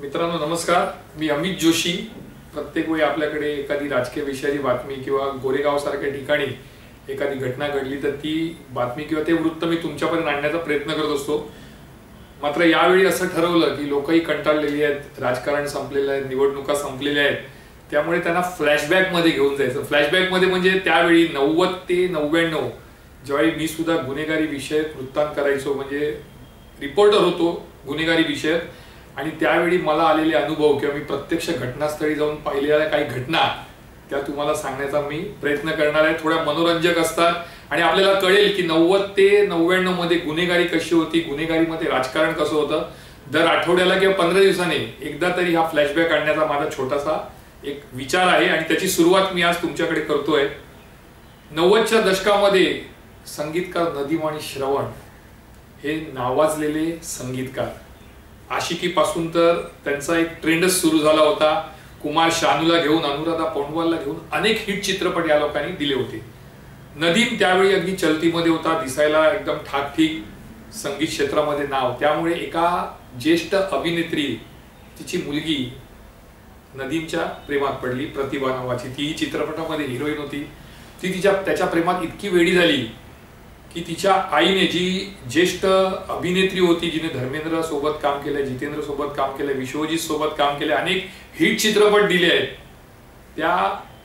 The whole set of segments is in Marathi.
मित्रांनो नमस्कार, मी अमित जोशी। प्रत्येक वेळी आपल्याकडे एखादी राजकीय विषयाची बातमी किंवा गोरेगाव सारख्या ठिकाणी एखादी घटना घडली तर ती बातमी किंवा ते वृत्त मी तुमच्यापर्यंत आणण्याचा प्रयत्न करत असतो। मात्र यावेळी असं ठरवलं की लोकही कंटाळलेली आहेत, राजकारण संपलेलं आहे, निवडणुका संपलेल्या आहेत, त्यामुळे त्यांना फ्लॅशबॅक मध्ये घेऊन जायचं। फ्लॅशबॅक मध्ये म्हणजे त्यावेळी 90 ते 99 ज्यावेळी मी सुद्धा गुन्हेगारी विषयक वृत्तांत करायचो, म्हणजे रिपोर्टर होतो गुन्हेगारी विषयक, आणि त्यावेळी मला आलेले अनुभव किंवा मी प्रत्यक्ष घटनास्थळी जाऊन पाहिलेल्या काही घटना त्या तुम्हाला सांगण्याचा मी प्रयत्न करणार आहे। थोड्या मनोरंजक असतात आणि आपल्याला कळेल की 90 ते 99 मध्ये गुन्हेगारी कशी होती, गुन्हेगारीमध्ये राजकारण कसं होतं। दर आठवड्याला किंवा 15 दिवसांनी एकदा तरी हा फ्लॅशबॅक आणण्याचा माझा छोटासा एक विचार आहे आणि त्याची सुरुवात मी आज तुमच्याकडे करतोय। 90च्या दशकामध्ये संगीतकार नदीम आणि श्रवण हे नावाजलेले संगीतकार, आशिकीपासून तर त्यांचा एक ट्रेंडच सुरू झाला होता। कुमार शानूला घेऊन, अनुराधा पौंडवालला घेऊन अनेक हिट चित्रपट या लोकांनी दिले होते। नदीम त्यावेळी अगदी चलतीमध्ये होता, दिसायला एकदम ठाकठीक, संगीत क्षेत्रामध्ये नाव। त्यामुळे एका ज्येष्ठ अभिनेत्री, तिची मुलगी नदीमच्या प्रेमात पडली, प्रतिभा नावाची, ती चित्रपटामध्ये हिरोईन होती। ती त्याच्या प्रेमात इतकी वेडी झाली की तिच्या आईने, जी ज्येष्ठ अभिनेत्री होती, जिने धर्मेंद्र सोबत काम केलंय, जितेंद्र सोबत काम केलंय, विश्वजित सोबत काम केलंय, अनेक हिट चित्रपट दिले आहेत, त्या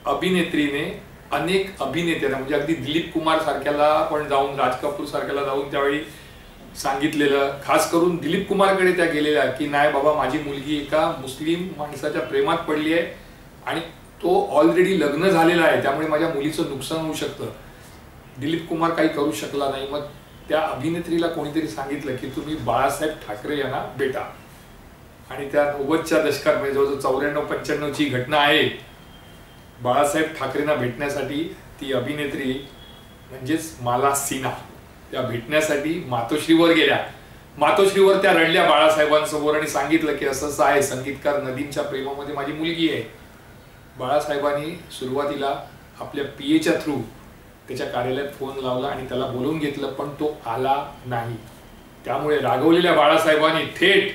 अभिनेत्रीने अनेक अभिनेत्यांना, म्हणजे अगदी दिलीप कुमार सारख्याला पण जाऊन, राज कपूर सारख्याला जाऊन त्यावेळी सांगितलेलं, खास करून दिलीप कुमारकडे त्या गेलेल्या की नाही बाबा, माझी मुलगी एका मुस्लिम माणसाच्या प्रेमात पडली आहे आणि तो ऑलरेडी लग्न झालेला आहे, त्यामुळे माझ्या मुलीचं नुकसान होऊ शकतं। दिलीप कुमार काही करू शकला नाही। मग त्या अभिनेत्रीला कोणीतरी सांगितलं की तुम्ही बाळासाहेब ठाकरे यांना भेटा, आणि त्या 90च्या दशकात म्हणजे जवळजवळ 94-95 ची घटना आहे। बाळासाहेब ठाकरेंना भेटण्यासाठी ती अभिनेत्री म्हणजेच माला सिन्हा त्या भेटण्यासाठी मातोश्रीवर गेल्या। मातोश्रीवर त्या रडल्या बाळासाहेबांसमोर आणि सांगितलं की असं आहे, संगीतकार नदीमच्या प्रेमामध्ये माझी मुलगी आहे। बाळासाहेबांनी सुरुवातीला आपल्या पीएच्या थ्रू त्याच्या कार्यालयात फोन लावला आणि त्याला बोलवून घेतलं, पण तो आला नाही। त्यामुळे रागवलेल्या बाळासाहेबांनी थेट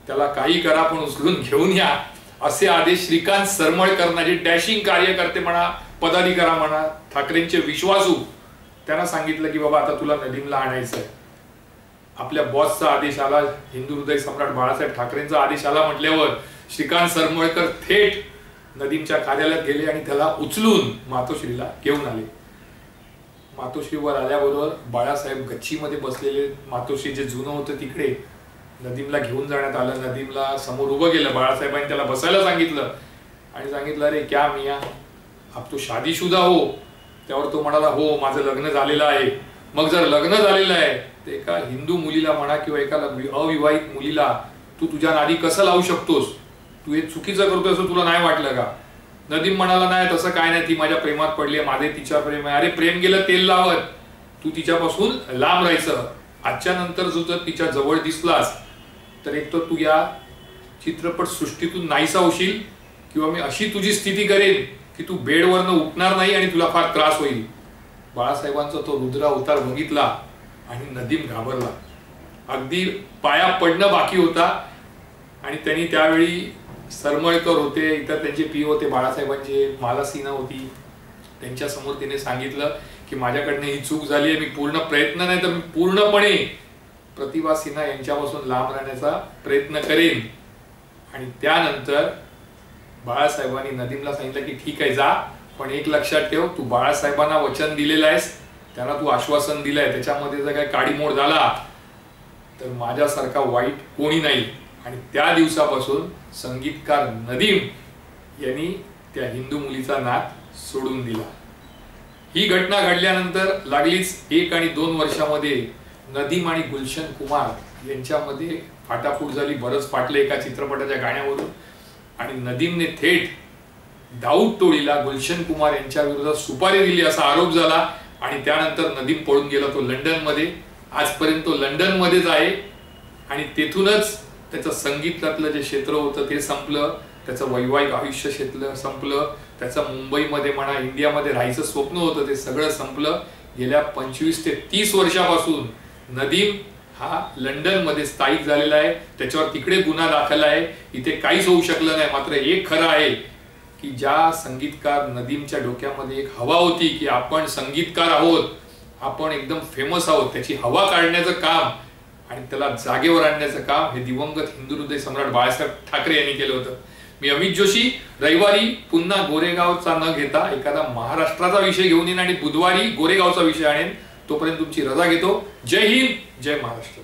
त्याला काही करा पण उचलून घेऊन या असे आदेश श्रीकांत सरमळकर, जे डॅशिंग कार्यकर्ते म्हणा, पदाधिकारी म्हणा, ठाकरेंचे विश्वासू, त्यांना सांगितलं की बाबा आता तुला नदीमला आणायचंय। आपल्या बॉसचा आदेश आला, हिंदू हृदय सम्राट बाळासाहेब ठाकरेंचा आदेश आला म्हटल्यावर श्रीकांत सरमळकर थेट नदीमच्या कार्यालयात गेले आणि त्याला उचलून मातोश्रीला घेऊन आले। मातोश्रीवर आल्याबरोबर बाळासाहेब गच्चीमध्ये बसलेले, मातोश्री जे जुनं होतं तिकडे नदीमला घेऊन जाण्यात आलं। नदीमला समोर उभं केलं, बाळासाहेबांनी त्याला बसायला सांगितलं आणि सांगितलं अरे क्या मियां, अब तो शादीशुदा हो। त्यावर तो म्हणाला हो, माझं लग्न झालेलं आहे। मग जर लग्न झालेलं आहे तर एका हिंदू मुलीला म्हणा किंवा एका अविवाहित मुलीला तू तुझ्या नादी कसं लावू शकतोस? तू हे चुकीचं करतोय असं तुला नाही वाटलं का? नदीम म्हणाला नाही, तसं काय नाही, ती माझ्या प्रेमात पडली, माझे तिच्या प्रेम आहे। अरे प्रेम गेलं तेल लावत, तू तिच्यापासून लांब राहायचं। आजच्या नंतर जो जर तिच्या जवळ दिसलास तर एक तर तू या चित्रपट सृष्टीतून नाहीसा होशील, किंवा मी अशी तुझी स्थिती करेन की तू बेडवरनं उठणार नाही आणि तुला फार त्रास होईल। बाळासाहेबांचा तो रुद्र अवतार बघितला आणि नदीम घाबरला, अगदी पाया पडणं बाकी होता। आणि त्यांनी त्यावेळी सरमळकर होते, इतर त्यांचे पी होते बाळासाहेबांचे, माला सिन्हा होती, त्यांच्या समोर तिने सांगितलं की माझ्याकडनं ही चूक झाली आहे, मी पूर्ण प्रयत्न नाही तर मी पूर्णपणे प्रतिभा सिन्हा यांच्यापासून लांब राहण्याचा प्रयत्न करेन। आणि त्यानंतर बाळासाहेबांनी नदीमला सांगितलं की ठीक आहे जा, पण एक लक्षात ठेव, तू बाळासाहेबांना वचन दिलेलं आहेस, त्यांना तू आश्वासन दिलंय, त्याच्यामध्ये जर काही काडीमोड झाला तर माझ्यासारखा वाईट कोणी नाही। आणि त्या दिवसापासून संगीतकार नदीम यांनी त्या हिंदू मुलीचा नाद सोडून दिला। ही घटना घडल्यानंतर लागलीच 1 आणि 2 वर्षामध्ये नदीम आणि गुलशन कुमार यांच्यामध्ये फाटाफूट झाली, बरंच फाटलं एका चित्रपटाच्या गाण्यावरून। आणि नदीमने थेट दाऊद टोळीला गुलशन कुमार यांच्या विरोधात सुपारी दिली असा आरोप झाला आणि त्यानंतर नदीम पळून गेला तो लंडनमध्ये। आजपर्यंत तो लंडनमध्येच आहे आणि तेथूनच त्याचं संगीतातलं जे क्षेत्र होतं ते संपलं, त्याचं वैवाहिक आयुष्य संपलं, त्याचं मुंबईमध्ये म्हणा, इंडियामध्ये राहायचं स्वप्न होतं ते सगळं संपलं। गेल्या 25 ते 30 वर्षापासून नदीम हा लंडन मध्ये स्थायिक झालेला आहे, त्याच्यावर तिकडे गुन्हा दाखल आहे, इथे काहीच होऊ शकलं नाही. मात्र एक खरं आहे की ज्या संगीतकार नदीमच्या डोक्यामध्ये एक हवा होती की आपण संगीतकार आहोत, आपण एकदम फेमस आहोत, त्याची हवा काढण्याचं काम आणि त्याला जागेवर आणण्याचं काम हे दिवंगत हिंदू हृदय सम्राट बाळासाहेब ठाकरे यांनी केलं होतं. मी अमित जोशी रविवारी पुन्हा गोरेगावचा न घेता एखादा महाराष्ट्राचा विषय घेऊन येईन आणि बुधवारी गोरेगावचा विषय आणेन. तोपर्यंत तुमची रजा घेतो. जय हिंद, जय महाराष्ट्र.